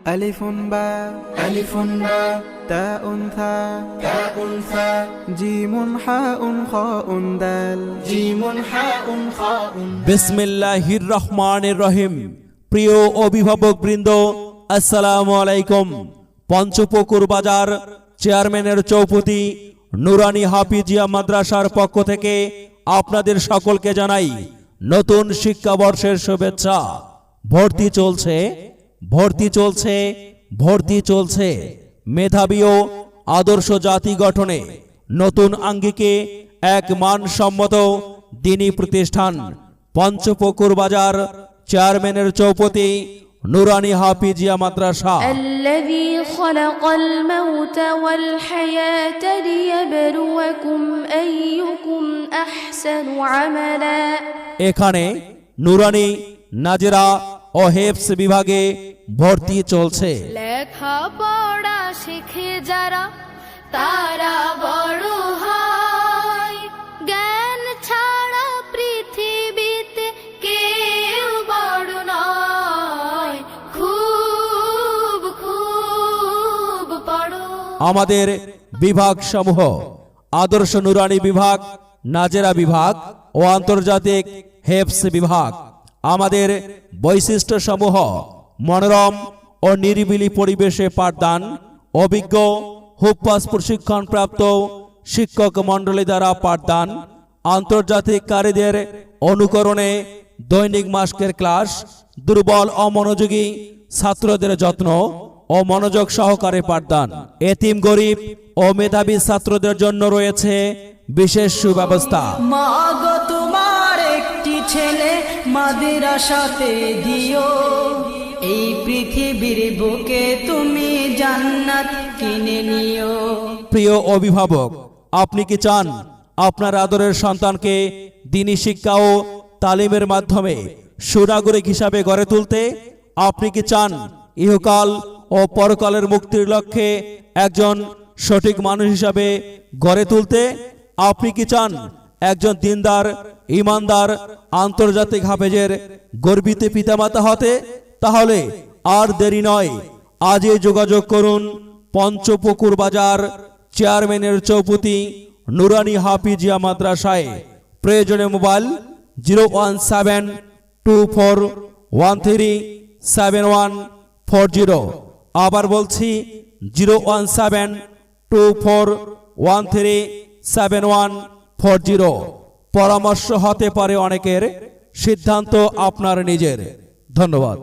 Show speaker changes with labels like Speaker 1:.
Speaker 1: ألف باء
Speaker 2: ألف باء
Speaker 1: تاء ثاء
Speaker 2: تاء ثاء
Speaker 1: جيم حاء خاء دال
Speaker 2: جيم حاء خاء
Speaker 3: বিসমিল্লাহির রহমানির রহিম। প্রিয় অভিভাবক বৃন্দ, আসসালামু আলাইকুম। পঞ্চপুকুর বাজার চেয়ারম্যানের চৌপতি নুরানি হাফিজিয়া মাদ্রাসার পক্ষ থেকে আপনাদের সকলকে জানাই নতুন শিক্ষাবর্ষের শুভেচ্ছা। ভর্তি চলছে, ভর্তি চলছে, ভর্তি চলছে। মেধাবী ও আদর্শ জাতি গঠনে নতুন আঙ্গিকে এক মানসম্মত দ্বীনি প্রতিষ্ঠান পঞ্চপুকুর বাজার চেয়ারম্যানের চৌপতি নুরানি হাফিজিয়া মাদ্রাসা।
Speaker 4: الذي خلق الموت والحياة ليبلوكم أيكم أحسن عملا।
Speaker 3: এখানে নুরানি, নাজেরা ও হেফস বিভাগে ভর্তি চলছে।
Speaker 4: লেখাপড়া শিখে যারা তারা বড় হয়, জ্ঞান ছাড়া পৃথিবীতে কেউ বড় নয়। খুব খুব পড়ো।
Speaker 3: আমাদের বিভাগ সমূহ আদর্শ নুরানি বিভাগ, নাজেরা বিভাগ ও আন্তর্জাতিক হেফস বিভাগ। আমাদের বৈশিষ্ট্য সমূহ মনোরম ও নিরিবিলি পরিবেশে পাঠদান, অভিজ্ঞ হুফাজ প্রশিক্ষণপ্রাপ্ত শিক্ষক মণ্ডলী দ্বারা পাঠদান, আন্তর্জাতিক কারীদের অনুকরণে দৈনিক মাস্কের ক্লাস, দুর্বল ও মনোযোগী ছাত্রদের যত্ন ও মনোযোগ সহকারে পাঠদান। এতিম, গরিব ও মেধাবী ছাত্রদের জন্য রয়েছে বিশেষ সুব্যবস্থা।
Speaker 5: মা গো তোমার একটি ছেলে মাদ্রাসাতে দিও, এই পৃথিবীর বুকে তুমি জান্নাত কিনে নিও।
Speaker 3: প্রিয় অভিভাবক, আপনি কি চান আপনার আদরের সন্তানকে দ্বীনি শিক্ষা ও তালিমের মাধ্যমে সুনাগরিক হিসাবে গড়ে তুলতে? আপনি কি চান ইহকাল ও পরকালের মুক্তির লক্ষ্যে একজন সঠিক মানুষ হিসাবে গড়ে তুলতে? আপনি কি চান একজন দিনদার, ইমানদার, আন্তর্জাতিক হাফেজের গর্বিত পিতামাতা হতে? তাহলে আর দেরি নয়, আজই যোগাযোগ করুন পঞ্চপুকুর বাজার চেয়ারম্যানের চৌপতি নুরানি হাফিজিয়া মাদ্রাসায়। প্রয়োজনে মোবাইল 01724137140। আবার বলছি 01724137140। পরামর্শ হতে পারে অনেকের, সিদ্ধান্ত আপনার নিজের। ধন্যবাদ।